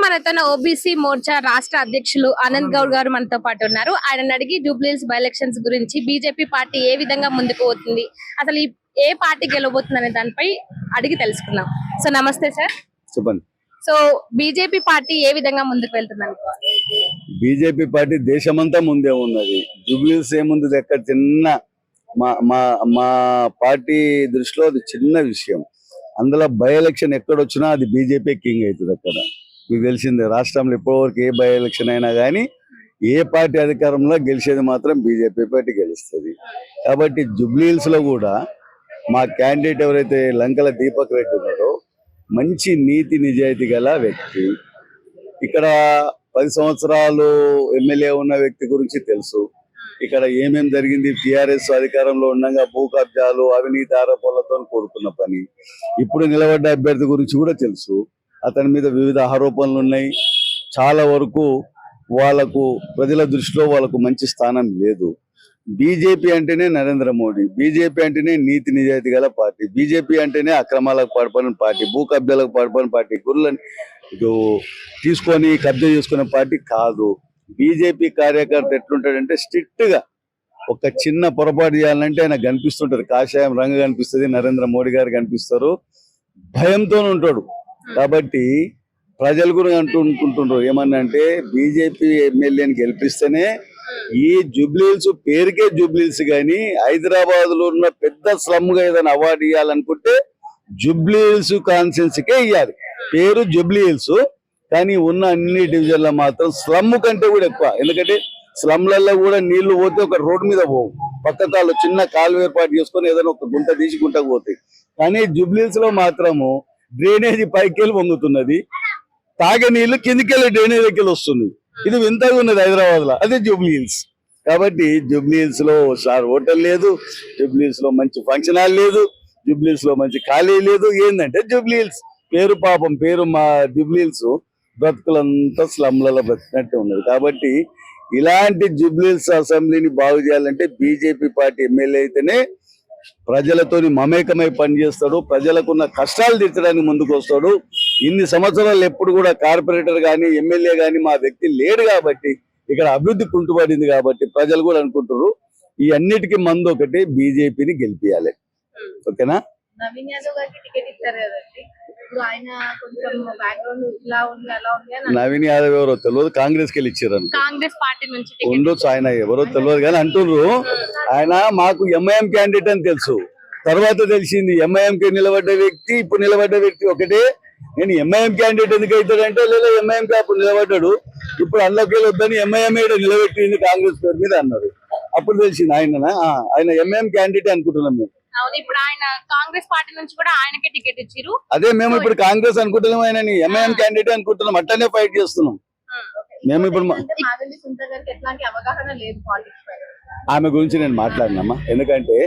ప్రస్తుతం మనతో ఓబీసీ మోర్చా రాష్ట్ర అధ్యక్షులు ఆనంద్ గౌడ్ గారు మనతో పాటు ఉన్నారు. ఆయన అడిగి జూబ్లీహిల్స్ బై ఎలక్షన్స్ గురించి బీజేపీ పార్టీ ఏ విధంగా ముందుకు పోతుంది, అసలు ఏ పార్టీ గెలవబోతుంది అనే దానిపై అడిగి తెలుసుకుందాం. సో నమస్తే సార్. చెప్పండి. సో బీజేపీ పార్టీ ఏ విధంగా ముందుకు వెళ్తుంది అనుకోవాలి? బీజేపీ పార్టీ దేశమంతా ముందే ఉన్నది. జూబ్లీహిల్స్ ఏముంది, ఎక్కడ చిన్న మా మా మా పార్టీ దృష్టిలో అది చిన్న విషయం. అందులో బై ఎలక్షన్ ఎక్కడొచ్చినా అది బీజేపీ కింగ్ అవుతుంది. అక్కడ మీకు తెలిసిందే, రాష్ట్రంలో ఇప్పటివరకు ఏ బై ఎలక్షన్ అయినా కానీ ఏ పార్టీ అధికారంలో గెలిచేది మాత్రం బీజేపీ పార్టీ గెలుస్తుంది. కాబట్టి జూబ్లీహిల్స్ లో కూడా మా క్యాండిడేట్ ఎవరైతే లంకల దీపక్ రెడ్డి ఉన్నారో మంచి నీతి నిజాయితీ గల వ్యక్తి. ఇక్కడ 10 సంవత్సరాలు ఎమ్మెల్యే ఉన్న వ్యక్తి గురించి తెలుసు. ఇక్కడ ఏమేమి జరిగింది, టిఆర్ఎస్ అధికారంలో ఉండగా భూ కబ్జాలు, అవినీతి ఆరోపణలతో కూడుకున్న పని. ఇప్పుడు నిలబడ్డ అభ్యర్థి గురించి కూడా తెలుసు. అతని మీద వివిధ ఆరోపణలు ఉన్నాయి. చాలా వరకు వాళ్ళకు ప్రజల దృష్టిలో వాళ్ళకు మంచి స్థానం లేదు. బీజేపీ అంటేనే నరేంద్ర మోడీ, బీజేపీ అంటేనే నీతి నిజాయితీ గల పార్టీ, బీజేపీ అంటేనే అక్రమాలకు పాల్పడిన పార్టీ, భూ కబ్జాలకు పాల్పడిన పార్టీ, గుర్రులను తీసుకొని కబ్జా చేసుకునే పార్టీ కాదు. బీజేపీ కార్యకర్త ఎట్లుంటాడంటే స్ట్రిక్ట్ గా ఒక చిన్న పొరపాటు చేయాలంటే ఆయన కనిపిస్తుంటారు, కాషాయం రంగు కనిపిస్తుంది, నరేంద్ర మోడీ గారు కనిపిస్తారు, భయంతో ఉంటాడు. కాబట్టి ప్రజలు కూడా అనుకుంటుండ్రు ఏమన్నంటే బీజేపీ ఎమ్మెల్యేని గెలిపిస్తేనే ఈ జూబ్లీహిల్స్ పేరుకే జూబ్లీహిల్స్ కానీ హైదరాబాద్ లో ఉన్న పెద్ద స్లమ్ గా ఏదైనా అవార్డు ఇవ్వాలనుకుంటే జూబ్లీహిల్స్ కాన్స్టిట్యున్సీకే ఇవ్వాలి. పేరు జూబ్లీహిల్స్ కానీ ఉన్న అన్ని డివిజన్ల మాత్రం స్లమ్ కంటే కూడా ఎక్కువ. ఎందుకంటే స్లమ్లలో కూడా నీళ్లు పోతే ఒక రోడ్డు మీద పోవు, పక్క కాళ్ళు చిన్న కాలు ఏర్పాటు చేసుకొని ఏదైనా ఒక గుంట తీసి గుంటకు పోతాయి. కానీ జూబ్లీహిల్స్ లో మాత్రము డ్రైనేజీ పైకెళ్ళి వంగుతున్నది, తాగే నీళ్లు కిందికెళ్ళి డ్రైనేజ్ దగ్గర వస్తుంది. ఇది వింతగా ఉన్నది హైదరాబాద్ లో, అదే జూబ్లీహిల్స్. కాబట్టి జూబ్లీహిల్స్ లో స్టార్ హోటల్ లేదు, జూబ్లీహిల్స్ లో మంచి ఫంక్షన్ హాల్ లేదు, జూబ్లీహిల్స్ లో మంచి ఖాళీ లేదు. ఏంటంటే జూబ్లీహిల్స్ పేరు, పాపం పేరు మా జూబ్లీహిల్స్ బ్రతుకులంతా స్లమ్లలో బ్రతికినట్టే ఉన్నది. కాబట్టి ఇలాంటి జూబ్లీహిల్స్ అసెంబ్లీని బాగు చేయాలంటే బీజేపీ పార్టీ ఎమ్మెల్యే అయితేనే ప్రజలతోని మమేకమై పనిచేస్తాడు, ప్రజలకున్న కష్టాలు తీర్చడానికి ముందుకు వస్తాడు. ఇన్ని సంవత్సరాలు ఎప్పుడు కూడా కార్పొరేటర్ కానీ ఎమ్మెల్యే కానీ మా వ్యక్తి లేడు కాబట్టి ఇక్కడ అభివృద్ధి కుంటుపడింది. కాబట్టి ప్రజలు కూడా అనుకుంటారు ఈ అన్నిటికీ మందు ఒకటి, బీజేపీని గెలిపియాలి. ఓకేనా? నవీన్ యాదవ్ గారికి టికెట్ ఇస్తారు కదండి, ఆయన కొంచెం బ్యాక్గ్రౌండ్ ఇలా ఉంది అలా ఉంది అని. నవీన్ యాదవ్ ఎవరో తెలియదు, కాంగ్రెస్ కి ఇచ్చారు, కాంగ్రెస్ పార్టీ నుంచి ఉండొచ్చు. ఆయన ఎవరో తెలియదు కానీ అంటున్నారు ఆయన మాకు ఎంఐఎం క్యాండిడేట్ అని తెలుసు. తర్వాత తెలిసింది ఎంఐఎం కి నిలబడ్డ వ్యక్తి ఇప్పుడు నిలబడ్డ వ్యక్తి ఒకటే. నేను ఎంఐఎం క్యాండిడేట్ ఎందుకు అవుతాడంటే లేదా ఎంఐఎం కి అప్పుడు నిలబడ్డాడు, ఇప్పుడు అందులోకి వద్దని ఎంఐఎం నిలబెట్టింది కాంగ్రెస్ పేరు మీద అన్నారు. అప్పుడు తెలిసింది ఆయన ఎంఐఎం క్యాండిడేట్ అనుకుంటున్నాం మేము. ఇప్పుడు ఆయన కాంగ్రెస్ పార్టీ నుంచి కూడా ఆయనకే టికెట్ ఇచ్చారు. అదే మేము ఇప్పుడు కాంగ్రెస్ అనుకుంటున్నాం, ఆయన ఎంఐఎం క్యాండిడేట్ అనుకుంటున్నాం, అట్లనే ఫైట్ చేస్తున్నాం మేము. ఇప్పుడు ఆమె గురించి నేను మాట్లాడినమ్మా, ఎందుకంటే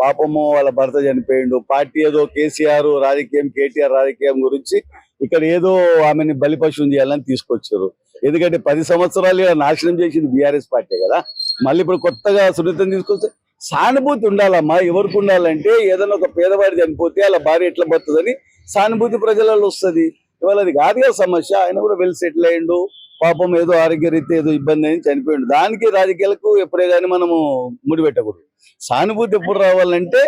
పాపము వాళ్ళ భర్త చనిపోయిండు, పార్టీ ఏదో కేసీఆర్ రాజకీయం, కేటీఆర్ రాజకీయం గురించి ఇక్కడ ఏదో ఆమెని బలిపశువుని చేయాలని తీసుకొచ్చారు. ఎందుకంటే 10 సంవత్సరాలు నాశనం చేసింది బీఆర్ఎస్ పార్టీ కదా. మళ్ళీ ఇప్పుడు కొత్తగా సునీతం తీసుకొస్తే సానుభూతి ఉండాలమ్మా. ఎవరికి ఉండాలంటే ఏదైనా ఒక పేదవాడి చనిపోతే అలా భార్య ఎట్లా బతుందని సానుభూతి ప్రజలలో వస్తుంది. ఇవాళ అది కాదుగా సమస్య. ఆయన కూడా వెల్ సెటిల్ అయ్యిండు, పాపం ఏదో ఆరోగ్యరీత్యా ఏదో ఇబ్బంది అయింది చనిపోయిండు. దానికి రాజకీయాలకు ఎప్పుడే కానీ మనము ముడిపెట్టకూడదు. సానుభూతి ఎప్పుడు రావాలంటే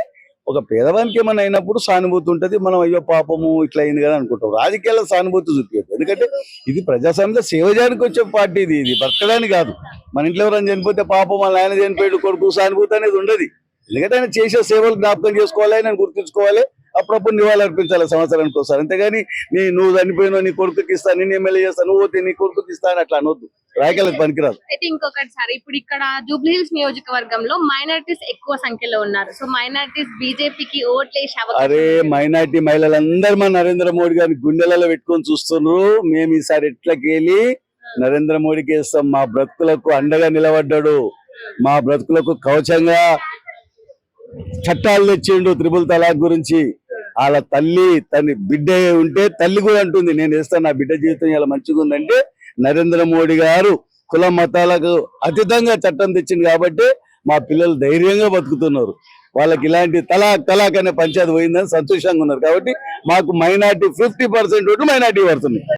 ఒక పేదవానికి ఏమైనా అయినప్పుడు సానుభూతి ఉంటుంది. మనం అయ్యో పాపము ఇట్లా అయింది కదా అనుకుంటాం. రాజకీయాల్లో సానుభూతి చూపించదు. ఎందుకంటే ఇది ప్రజాస్వామ్యంలో సేవ చేయడానికి వచ్చే పార్టీ, ఇది బ్రతకడానికి కాదు. మన ఇంట్లో ఎవరైనా చనిపోతే పాపం వాళ్ళ ఆయన చనిపోయాడు కొడుకు సానుభూతి అనేది ఉండదు. ఎందుకంటే ఆయన చేసే సేవలు జ్ఞాపకం చేసుకోవాలి, ఆయన గుర్తుంచుకోవాలి, అప్పుడప్పుడు నివాళులు అర్పించాలి సంవత్సరానికి ఒకసారి. అంతేగాని నువ్వు చనిపోయినావు నీ కొడుకుకి ఇస్తాను, నేను ఎమ్మెల్యే చేస్తాను, నువ్వు పోతే నీ కొడుకుకి ఇస్తాను అట్లా అనొద్దు. రాజకీయాలకు పనికిరాదు. అయితే ఇంకొకటి సార్, ఇప్పుడు ఇక్కడ జూబ్లీహిల్స్ నియోజకవర్గంలో మైనారిటీస్ ఎక్కువ సంఖ్యలో ఉన్నారు. సో మైనారిటీస్ బీజేపీకి ఓట్లేసే అవకాశం. అరే మైనారిటీ మహిళలందరూ మా నరేంద్ర మోడీ గారిని గుండెలలో పెట్టుకొని చూస్తున్నారు. మేము ఈసారి ఎట్లకెళ్ళి నరేంద్ర మోడీకి వేస్తాం. మా బ్రతుకులకు అండగా నిలబడ్డాడు, మా బ్రతుకులకు కవచంగా చట్టాలు తెచ్చిండు. 3 తలాక్ గురించి వాళ్ళ తల్లి తన బిడ్డ ఉంటే తల్లి కూడా అంటుంది నేను వేస్తాను, నా బిడ్డ జీవితం ఇలా మంచిగా ఉందంటే నరేంద్ర మోడీ గారు కుల మతాలకు అతీతంగా చట్టం తెచ్చింది కాబట్టి మా పిల్లలు ధైర్యంగా బతుకుతున్నారు. వాళ్ళకి ఇలాంటి తలాక్ అనే పంచాయతీ పోయిందని సంతోషంగా ఉన్నారు. కాబట్టి మాకు మైనార్టీ 50% ఓట్లు మైనార్టీ పడుతుంది.